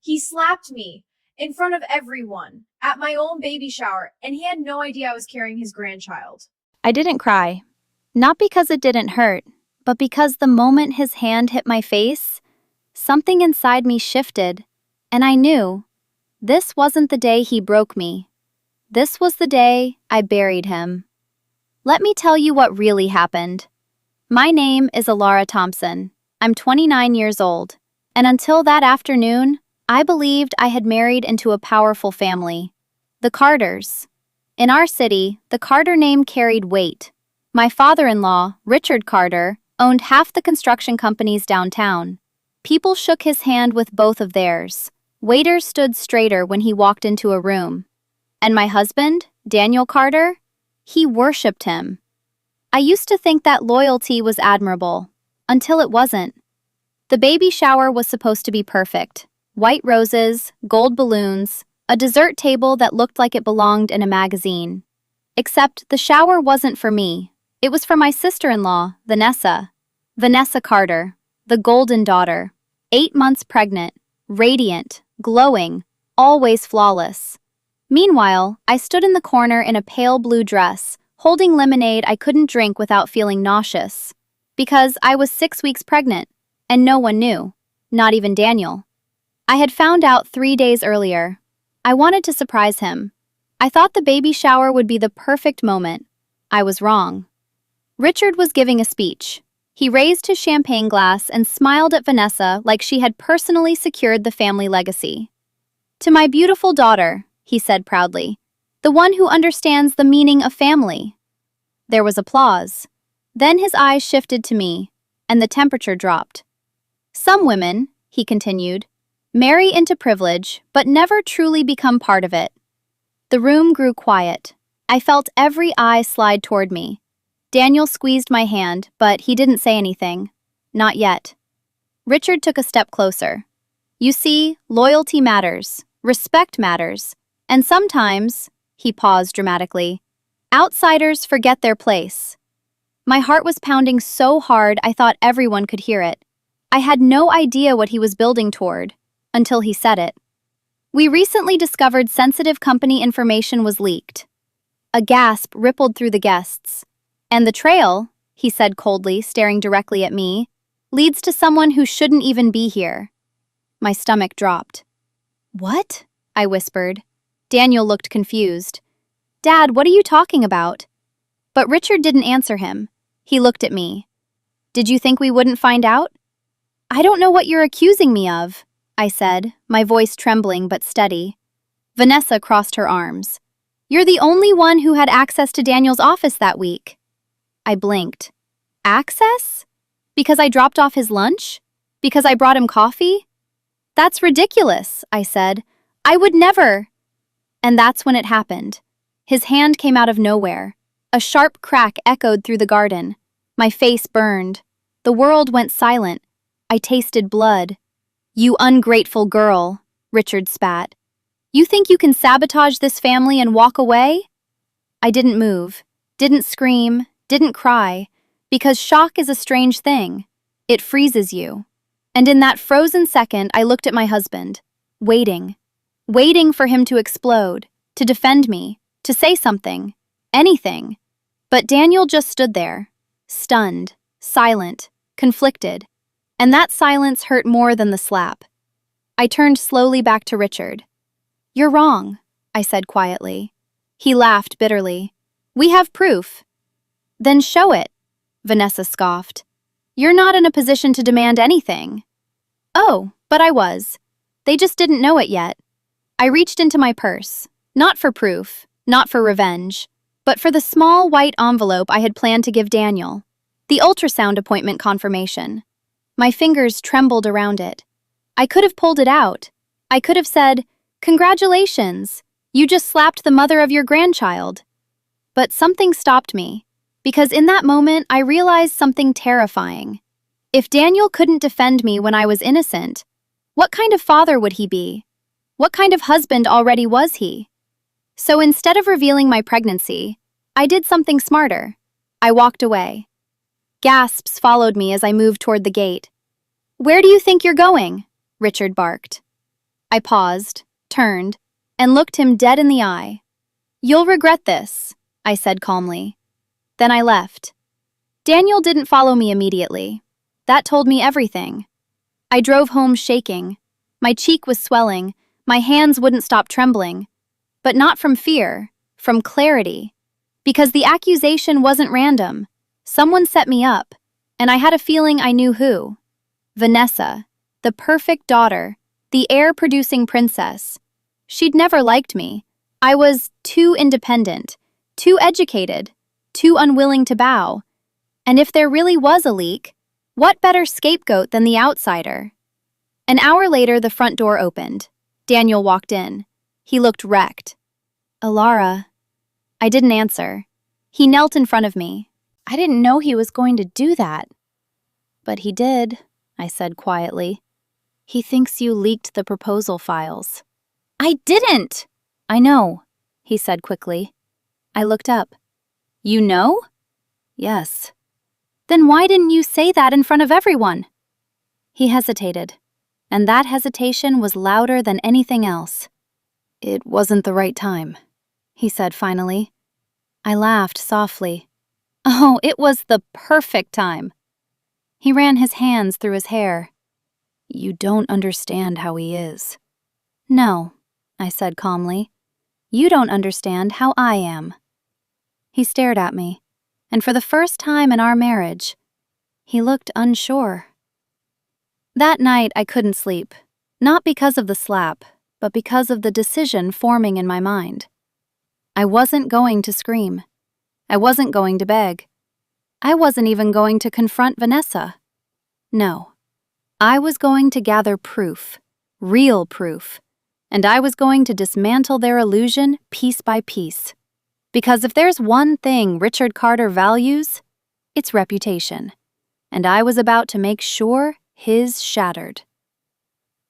He slapped me in front of everyone at my own baby shower, and he had no idea I was carrying his grandchild. I didn't cry. Not because it didn't hurt, but because the moment his hand hit my face, something inside me shifted, and I knew this wasn't the day he broke me. This was the day I buried him. Let me tell you what really happened. My name is Alara Thompson. I'm 29 years old, and until that afternoon, I believed I had married into a powerful family. The Carters. In our city, the Carter name carried weight. My father-in-law, Richard Carter, owned half the construction companies downtown. People shook his hand with both of theirs. Waiters stood straighter when he walked into a room. And my husband, Daniel Carter, he worshipped him. I used to think that loyalty was admirable, until it wasn't. The baby shower was supposed to be perfect. White roses, gold balloons, a dessert table that looked like it belonged in a magazine. Except the shower wasn't for me. It was for my sister-in-law, Vanessa. Vanessa Carter, the golden daughter. 8 months pregnant, radiant, glowing, always flawless. Meanwhile, I stood in the corner in a pale blue dress, holding lemonade I couldn't drink without feeling nauseous. Because I was 6 weeks pregnant, and no one knew, not even Daniel. I had found out 3 days earlier. I wanted to surprise him. I thought the baby shower would be the perfect moment. I was wrong. Richard was giving a speech. He raised his champagne glass and smiled at Vanessa like she had personally secured the family legacy. "To my beautiful daughter," he said proudly, "the one who understands the meaning of family." There was applause. Then his eyes shifted to me, and the temperature dropped. "Some women," he continued, "marry into privilege, but never truly become part of it." The room grew quiet. I felt every eye slide toward me. Daniel squeezed my hand, but he didn't say anything. Not yet. Richard took a step closer. "You see, loyalty matters, respect matters, and sometimes," he paused dramatically, "outsiders forget their place." My heart was pounding so hard I thought everyone could hear it. I had no idea what he was building toward, until he said it. "We recently discovered sensitive company information was leaked." A gasp rippled through the guests. "And the trail," he said coldly, staring directly at me, "leads to someone who shouldn't even be here." My stomach dropped. "What?" I whispered. Daniel looked confused. "Dad, what are you talking about?" But Richard didn't answer him. He looked at me. "Did you think we wouldn't find out?" "I don't know what you're accusing me of," I said, my voice trembling but steady. Vanessa crossed her arms. "You're the only one who had access to Daniel's office that week." I blinked. "Access? Because I dropped off his lunch? Because I brought him coffee?" "That's ridiculous," I said. "I would never." And that's when it happened. His hand came out of nowhere. A sharp crack echoed through the garden. My face burned. The world went silent. I tasted blood. "You ungrateful girl," Richard spat. "You think you can sabotage this family and walk away?" I didn't move, didn't scream, didn't cry, because shock is a strange thing. It freezes you. And in that frozen second, I looked at my husband, waiting for him to explode, to defend me, to say something, anything. But Daniel just stood there, stunned, silent, conflicted. And that silence hurt more than the slap. I turned slowly back to Richard. "You're wrong," I said quietly. He laughed bitterly. "We have proof." "Then show it," Vanessa scoffed. "You're not in a position to demand anything." "Oh, but I was. They just didn't know it yet." I reached into my purse, not for proof, not for revenge, but for the small white envelope I had planned to give Daniel. The ultrasound appointment confirmation. My fingers trembled around it. I could have pulled it out. I could have said, "Congratulations, you just slapped the mother of your grandchild." But something stopped me, because in that moment I realized something terrifying. If Daniel couldn't defend me when I was innocent, what kind of father would he be? What kind of husband already was he? So instead of revealing my pregnancy, I did something smarter. I walked away. Gasps followed me as I moved toward the gate. "Where do you think you're going?" Richard barked. I paused, turned, and looked him dead in the eye. "You'll regret this," I said calmly. Then I left. Daniel didn't follow me immediately. That told me everything. I drove home shaking. My cheek was swelling, my hands wouldn't stop trembling. But not from fear, from clarity. Because the accusation wasn't random. Someone set me up, and I had a feeling I knew who. Vanessa, the perfect daughter, the heir-producing princess. She'd never liked me. I was too independent, too educated, too unwilling to bow. And if there really was a leak, what better scapegoat than the outsider? An hour later, the front door opened. Daniel walked in. He looked wrecked. "Alara." I didn't answer. He knelt in front of me. I didn't know he was going to do that. "But he did," I said quietly. "He thinks you leaked the proposal files." "I didn't!" "I know," he said quickly. I looked up. "You know?" "Yes." "Then why didn't you say that in front of everyone?" He hesitated, and that hesitation was louder than anything else. "It wasn't the right time," he said finally. I laughed softly. "Oh, it was the perfect time." He ran his hands through his hair. "You don't understand how he is." "No," I said calmly. "You don't understand how I am." He stared at me, and for the first time in our marriage, he looked unsure. That night I couldn't sleep, not because of the slap, but because of the decision forming in my mind. I wasn't going to scream. I wasn't going to beg. I wasn't even going to confront Vanessa. No. I was going to gather proof, real proof, and I was going to dismantle their illusion piece by piece. Because if there's one thing Richard Carter values, it's reputation. And I was about to make sure his shattered.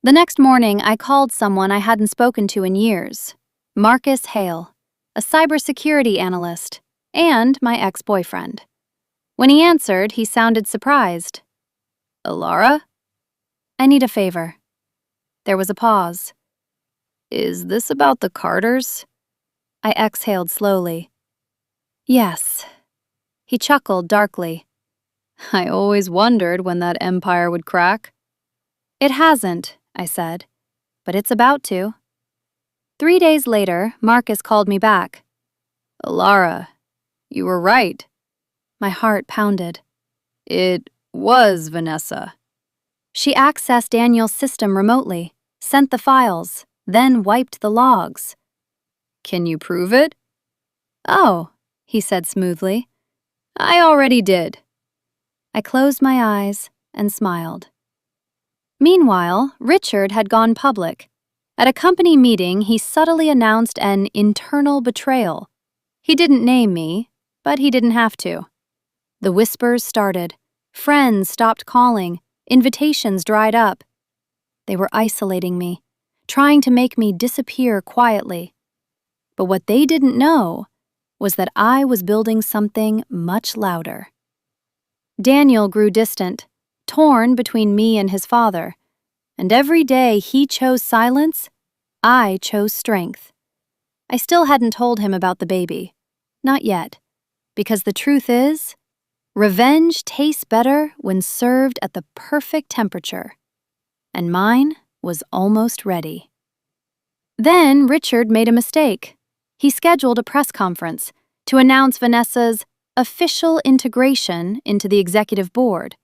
The next morning, I called someone I hadn't spoken to in years, Marcus Hale, a cybersecurity analyst, and my ex-boyfriend. When he answered, he sounded surprised. "Alara?" "I need a favor." There was a pause. "Is this about the Carters?" I exhaled slowly. "Yes." He chuckled darkly. "I always wondered when that empire would crack." "It hasn't," I said, "but it's about to." 3 days later, Marcus called me back. "Alara, you were right." My heart pounded. "It was Vanessa." She accessed Daniel's system remotely, sent the files, then wiped the logs. "Can you prove it?" "Oh," he said smoothly. "I already did." I closed my eyes and smiled. Meanwhile, Richard had gone public. At a company meeting, he subtly announced an internal betrayal. He didn't name me, but he didn't have to. The whispers started. Friends stopped calling. Invitations dried up. They were isolating me, trying to make me disappear quietly. But what they didn't know was that I was building something much louder. Daniel grew distant, torn between me and his father, and every day he chose silence, I chose strength. I still hadn't told him about the baby. Not yet, because the truth is, revenge tastes better when served at the perfect temperature, and mine was almost ready. Then Richard made a mistake. He scheduled a press conference to announce Vanessa's official integration into the executive board,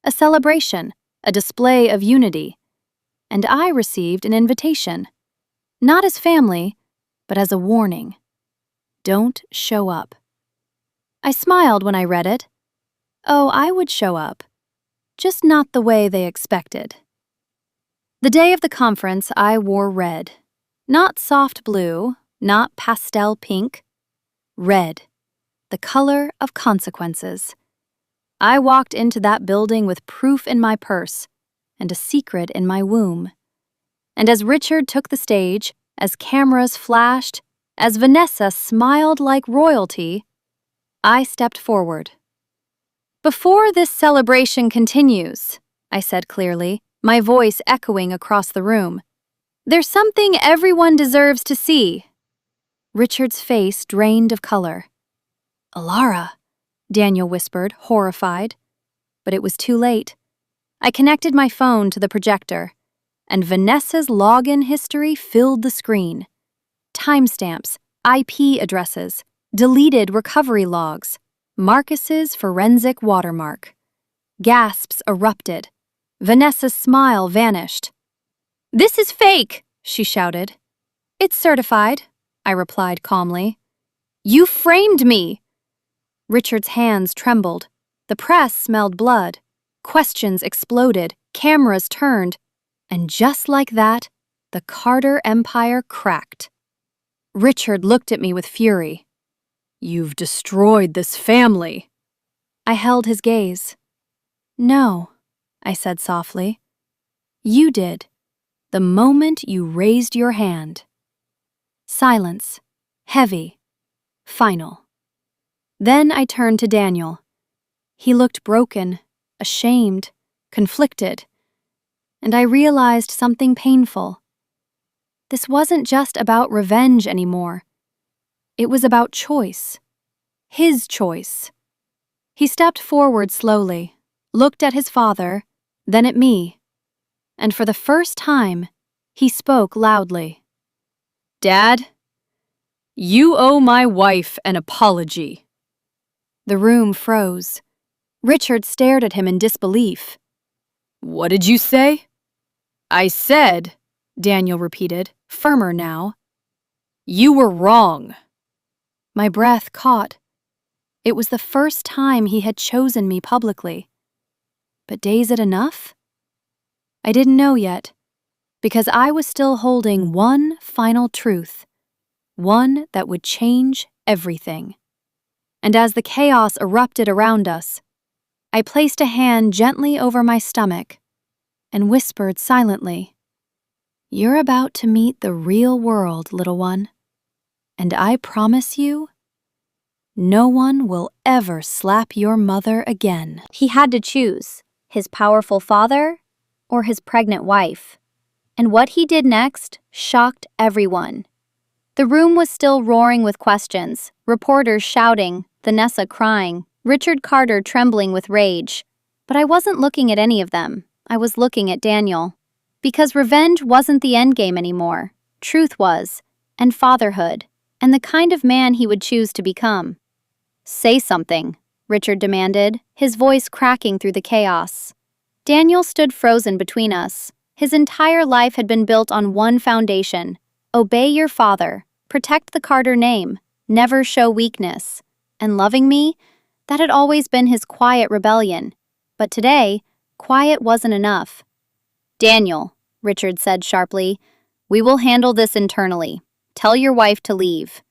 a celebration, a display of unity. And I received an invitation, not as family, but as a warning. Don't show up. I smiled when I read it. Oh, I would show up, just not the way they expected. The day of the conference, I wore red. Not soft blue, not pastel pink. Red, the color of consequences. I walked into that building with proof in my purse and a secret in my womb. And as Richard took the stage, as cameras flashed, as Vanessa smiled like royalty, I stepped forward. "Before this celebration continues," I said clearly, my voice echoing across the room, There's something everyone deserves to see. Richard's face drained of color. Alara, Daniel whispered, horrified. But it was too late. I connected my phone to the projector, and Vanessa's login history filled the screen. Timestamps, IP addresses, deleted recovery logs, Marcus's forensic watermark. Gasps erupted. Vanessa's smile vanished. "This is fake!" she shouted. "It's certified," I replied calmly. "You framed me!" Richard's hands trembled. The press smelled blood. Questions exploded, cameras turned, and just like that, the Carter empire cracked. Richard looked at me with fury. "You've destroyed this family." I held his gaze. "No," I said softly. "You did, the moment you raised your hand." Silence, heavy, final. Then I turned to Daniel. He looked broken, ashamed, conflicted, and I realized something painful. This wasn't just about revenge anymore. It was about choice. His choice. He stepped forward slowly, looked at his father, then at me, and for the first time, he spoke loudly. "Dad, you owe my wife an apology." The room froze. Richard stared at him in disbelief. "What did you say?" "I said," Daniel repeated, firmer now, "you were wrong." My breath caught. It was the first time he had chosen me publicly. But days it enough? I didn't know yet, because I was still holding one final truth, one that would change everything. And as the chaos erupted around us, I placed a hand gently over my stomach and whispered silently, "You're about to meet the real world, little one, and I promise you, no one will ever slap your mother again." He had to choose his powerful father or his pregnant wife. And what he did next shocked everyone. The room was still roaring with questions, reporters shouting, Vanessa crying, Richard Carter trembling with rage. But I wasn't looking at any of them. I was looking at Daniel. Because revenge wasn't the endgame anymore. Truth was, and fatherhood, and the kind of man he would choose to become. "Say something," Richard demanded, his voice cracking through the chaos. Daniel stood frozen between us. His entire life had been built on one foundation: obey your father, protect the Carter name, never show weakness. And loving me, that had always been his quiet rebellion. But today, quiet wasn't enough. "Daniel," Richard said sharply, "we will handle this internally. Tell your wife to leave."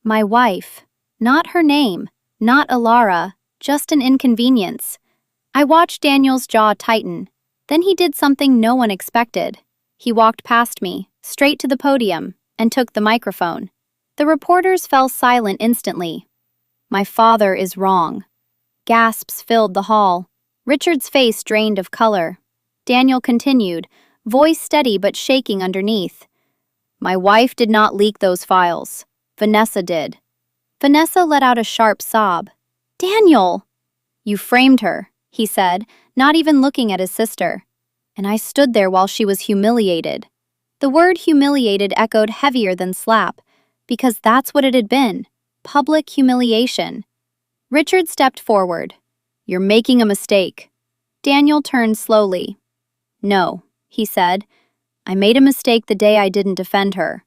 My wife. Not her name, not Alara, just an inconvenience. I watched Daniel's jaw tighten. Then he did something no one expected. He walked past me, straight to the podium, and took the microphone. The reporters fell silent instantly. "My father is wrong." Gasps filled the hall. Richard's face drained of color. Daniel continued, voice steady but shaking underneath. "My wife did not leak those files. Vanessa did." Vanessa let out a sharp sob. "Daniel!" "You framed her," he said, not even looking at his sister. "And I stood there while she was humiliated." The word humiliated echoed heavier than slap, because that's what it had been: public humiliation. Richard stepped forward. "You're making a mistake." Daniel turned slowly. "No," he said. "I made a mistake the day I didn't defend her."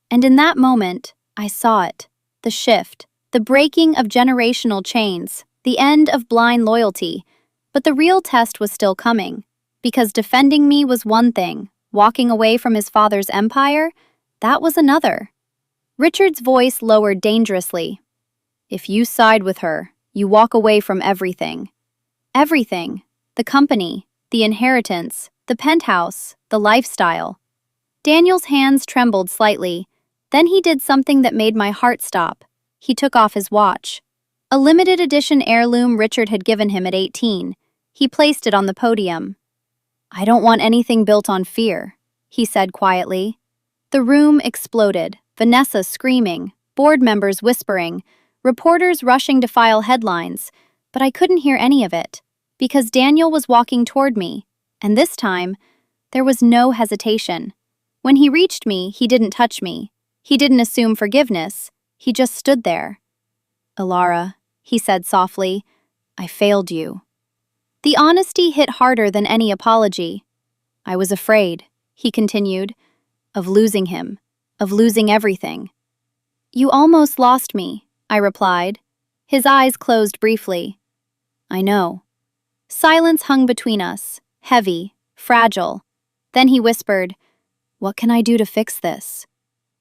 And in that moment, I saw it. The shift, the breaking of generational chains, the end of blind loyalty. But the real test was still coming, because defending me was one thing, walking away from his father's empire, that was another. Richard's voice lowered dangerously. "If you side with her, you walk away from everything." Everything. The company, the inheritance, the penthouse, the lifestyle. Daniel's hands trembled slightly. Then he did something that made my heart stop. He took off his watch. A limited edition heirloom Richard had given him at 18. He placed it on the podium. "I don't want anything built on fear," he said quietly. The room exploded, Vanessa screaming, board members whispering, reporters rushing to file headlines, but I couldn't hear any of it, because Daniel was walking toward me, and this time, there was no hesitation. When he reached me, he didn't touch me. He didn't assume forgiveness. He just stood there. "Alara," he said softly, "I failed you." The honesty hit harder than any apology. "I was afraid," he continued, "of losing him, of losing everything." "You almost lost me," I replied. His eyes closed briefly. "I know." Silence hung between us, heavy, fragile. Then he whispered, "What can I do to fix this?"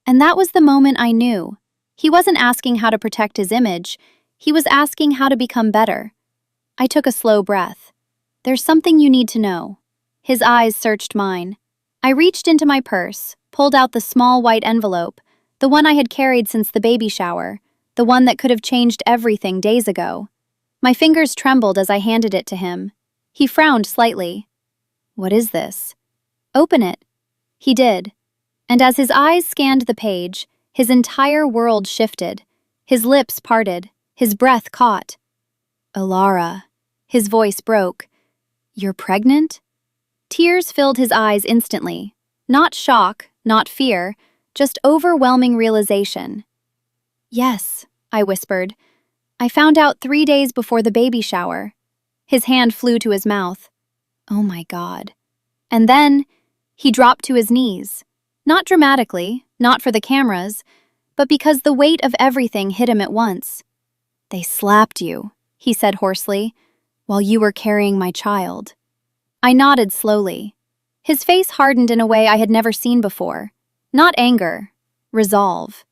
And that was the moment I knew. He wasn't asking how to protect his image. He was asking how to become better. I took a slow breath. "There's something you need to know." His eyes searched mine. I reached into my purse, pulled out the small white envelope, the one I had carried since the baby shower, the one that could have changed everything days ago. My fingers trembled as I handed it to him. He frowned slightly. "What is this?" "Open it." He did. And as his eyes scanned the page, his entire world shifted. His lips parted, his breath caught. "Alara," his voice broke. "You're pregnant?" Tears filled his eyes instantly. Not shock, not fear, just overwhelming realization. "Yes," I whispered. "I found out 3 days before the baby shower." His hand flew to his mouth. "Oh my God." And then, he dropped to his knees. Not dramatically, not for the cameras, but because the weight of everything hit him at once. "They slapped you," he said hoarsely, "while you were carrying my child." I nodded slowly. His face hardened in a way I had never seen before. Not anger, resolve.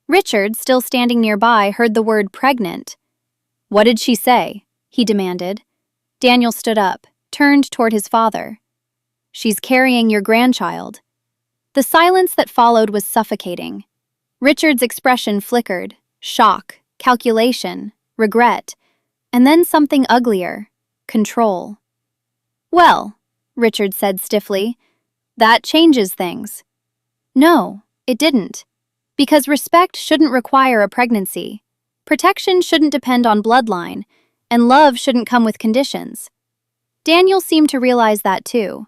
Richard, still standing nearby, heard the word pregnant. "What did she say?" he demanded. Daniel stood up, turned toward his father. "She's carrying your grandchild." The silence that followed was suffocating. Richard's expression flickered, shock, calculation, regret, and then something uglier, control. "Well," Richard said stiffly, "that changes things." No, it didn't. Because respect shouldn't require a pregnancy. Protection shouldn't depend on bloodline, and love shouldn't come with conditions. Daniel seemed to realize that too.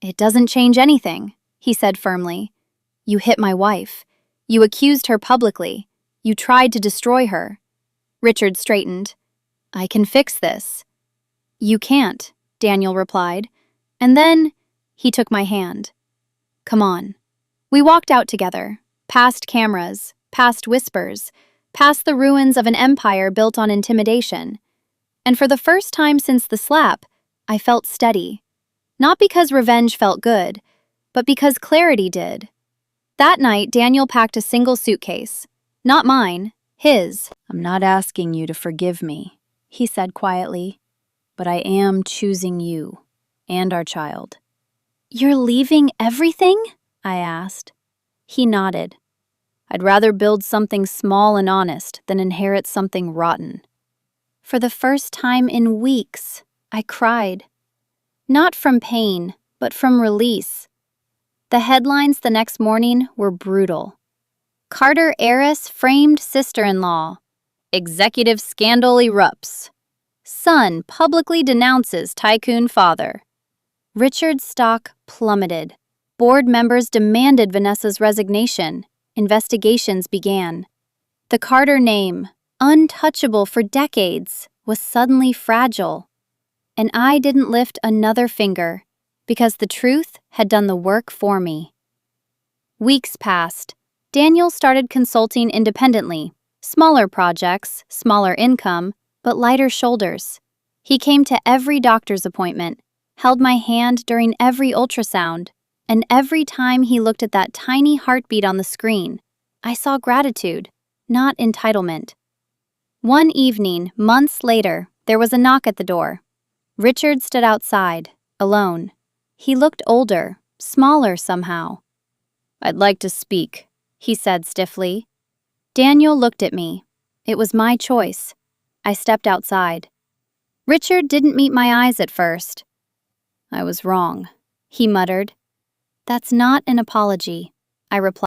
"It doesn't change anything," he said firmly. "You hit my wife. You accused her publicly. You tried to destroy her." Richard straightened. "I can fix this." "You can't," Daniel replied. And then he took my hand. "Come on." We walked out together, past cameras, past whispers, past the ruins of an empire built on intimidation. And for the first time since the slap, I felt steady. Not because revenge felt good, but because clarity did. That night, Daniel packed a single suitcase. Not mine, his. "I'm not asking you to forgive me," he said quietly, "but I am choosing you and our child." "You're leaving everything?" I asked. He nodded. "I'd rather build something small and honest than inherit something rotten." For the first time in weeks, I cried. Not from pain, but from release. The headlines the next morning were brutal. "Carter heiress framed sister-in-law. Executive scandal erupts. Son publicly denounces tycoon father." Richard's stock plummeted. Board members demanded Vanessa's resignation. Investigations began. The Carter name, untouchable for decades, was suddenly fragile. And I didn't lift another finger, because the truth had done the work for me. Weeks passed. Daniel started consulting independently. Smaller projects, smaller income, but lighter shoulders. He came to every doctor's appointment, held my hand during every ultrasound, and every time he looked at that tiny heartbeat on the screen, I saw gratitude, not entitlement. One evening, months later, there was a knock at the door. Richard stood outside, alone. He looked older, smaller somehow. "I'd like to speak," he said stiffly. Daniel looked at me. It was my choice. I stepped outside. Richard didn't meet my eyes at first. "I was wrong," he muttered. That's not an apology, I replied.